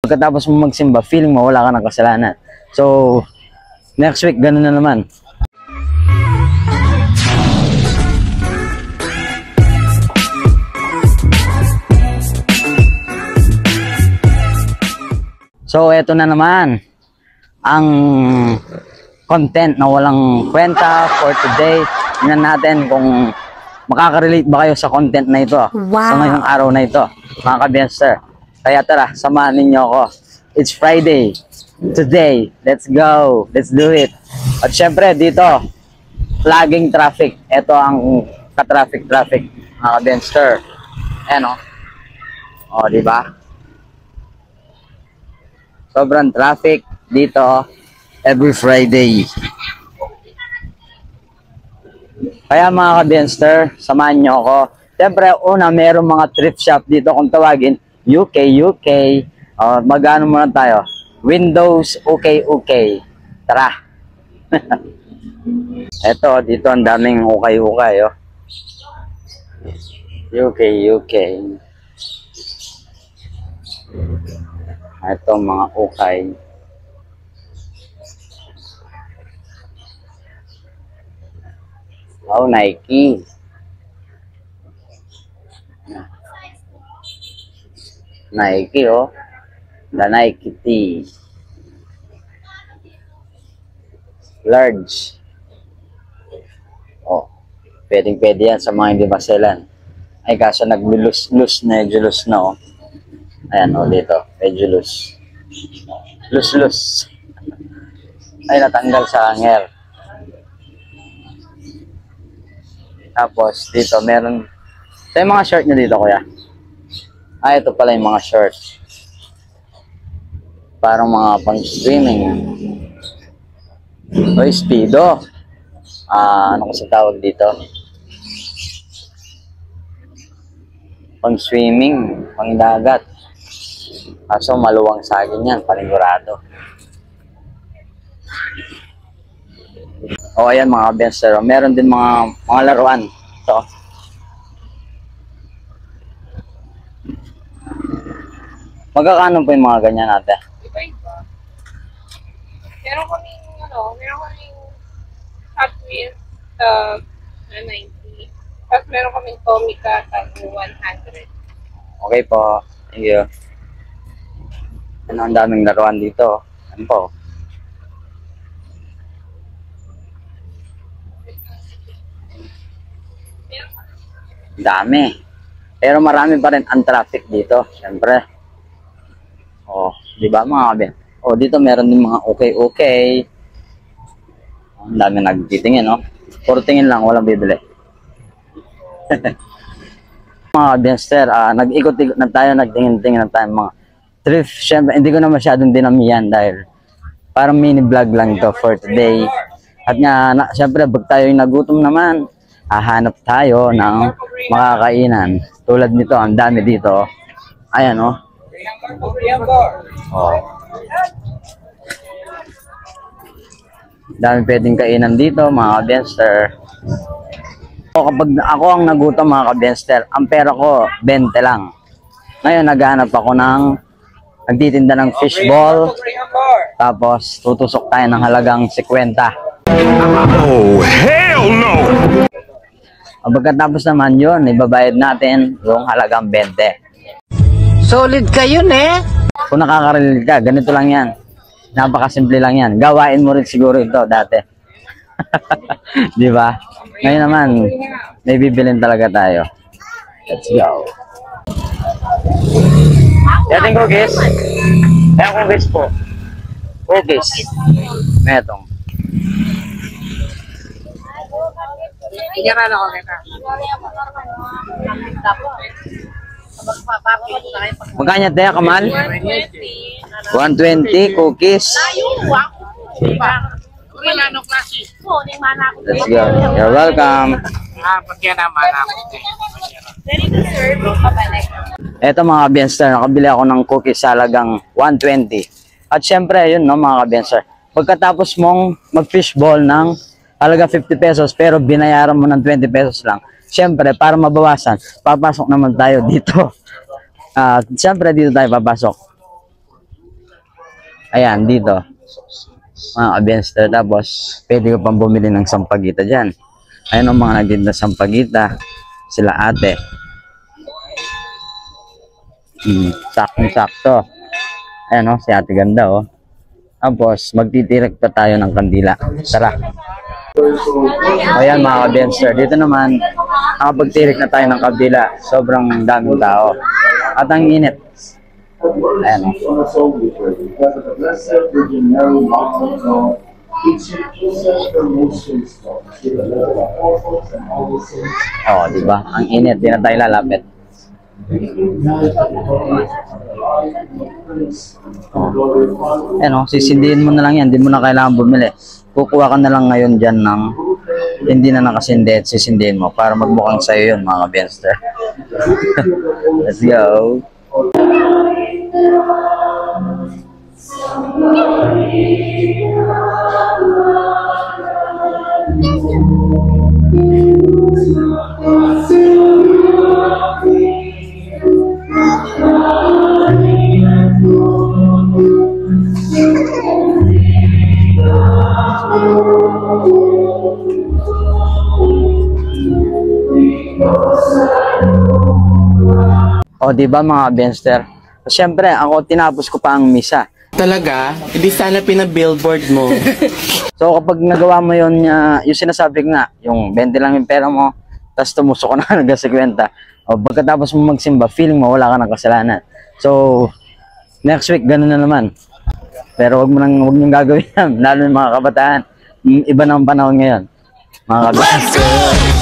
pagkatapos mo magsimba, feeling mo wala ka ng kasalanan. So, next week, ganun na naman. So, eto na naman ang content na walang kwenta for today. Tingnan natin kung makaka-relate ba kayo sa content na ito. Wow. Sa ngayong araw na ito, mga ka-Benster. Kaya tara, samahan ninyo ako. It's Friday. Today, let's go. Let's do it. At syempre, dito, flagging traffic. Ito ang ka-traffic, mga ka-Benster. Ayan o. O, diba? Sobrang traffic dito every Friday. Kaya mga ka-Benster, samahan nyo ako. Siyempre, una, mayroong mga thrift shop dito kung tawagin. UK. Mag-ano muna tayo. Windows, okay. Tara. Eto, dito ang daming okay. Oh. UK. Ito mga ukay. Oh, Nike. Nike, oh. The Nike T. Large. Oh. Pwede yan sa mga hindi maselan. Ay, kaso nag-loose na, oh. Ayan, o dito. Medyo loose. Loose. Ay, natanggal sa hanger. Tapos, dito, meron. Ito yung mga short nyo dito, kuya. Ah, ito pala yung mga short. Parang mga pang-swimming. O, speedo. Ano kasi tawag dito? Pang-swimming, pang-dagat. Kaso maluwang sa akin yan, panigurado. O ayan mga Benster, meron din mga laruan. Ito. Magkakano po yung mga ganyan natin? Iba. Meron kaming Hot Wheels 90. Tapos meron kaming Tomica 100. Okay po. Thank you. Ano, ang daming laruan dito. Ano po? Dami. Pero marami pa rin ang traffic dito. Siyempre. Oh, di ba mga kabin? Oh, dito meron din mga okay. Ang dami nagtitingin, no? Puro tingin lang, walang bibili. Mga Benster, nag-ikot-ikot na tayo, nagtingin-tingin na tayo mga thrift. Siyempre, hindi ko na masyadong dinamihan dahil parang mini vlog lang to for today. At nga, siyempre, pag tayo yung nagutom naman, hahanap tayo ng makakainan. Tulad nito, ang dami dito. Ayan, oh. Oh. Dami pwedeng kainan dito, mga Benster. Kapag ako ang nagutom, mga ka-Benster, ang pera ko 20 lang. Ngayon naghahanap ako ng nagtitinda ng fishball, tapos tutusok tayo ng halagang 50. Oh, hell no! Pagkatapos naman yun, ibabayad natin yung halagang 20. Solid kayo, eh? Kung nakaka-relate ka, ganito lang yan. Napakasimple lang yan. Gawain mo rin siguro ito dati. Di ba? Ngayon naman, may bibilin talaga tayo. Let's go. Yating cookies. Ayan cookies po. Cookies. Metong. Inyara na ako kita. Magkanya tayo, Kamal? 120 cookies. Let's go. You're welcome. Eto mga ka-Benster, nakabili ako ng cookies sa halagang 120. At syempre, yun no mga ka-Benster, pagkatapos mong mag-fishball ng halaga 50 pesos pero binayaran mo ng 20 pesos lang, syempre, para mabawasan, papasok naman tayo dito. Syempre, dito tayo papasok. Ayan, dito. Mga kabenster. Tapos, pwede ko pang bumili ng sampagita dyan. Ayan ang mga nagtinda ng sampagita. Sila ate. Saktong-sakto. Ayan o, si ate ganda o. Tapos, magtitirek pa tayo ng kandila. Tara. Ayan mga kabenster. Dito naman, nakapagtirik na tayo ng kandila. Sobrang daming tao. At ang init. Ayan o. Oh, di ba? Ang init, di na tayo lalapit. Oh. Ayan o, sisindihin mo na lang yan, di mo na kailangan bumili. Kukuha ka na lang ngayon dyan ng hindi na nakasindi at sisindihin mo para magmukhang sa'yo yun mga benster. Let's go! O, di ba mga benster? Siyempre, ako tinapos ko pa ang misa. Talaga? Hindi sana pina-billboard mo. So, kapag nagawa mo yun, yung sinasabi ko nga, yung 20 lang yung pera mo, tapos tumusok ko na hanggang 50. O, pagkatapos mo magsimba, feeling mo wala ka ng kasalanan. So, next week, ganun na naman. Pero wag niyong gagawin yan, lalo yung mga kabataan. Iba na ang panahon ngayon. Mga kabataan.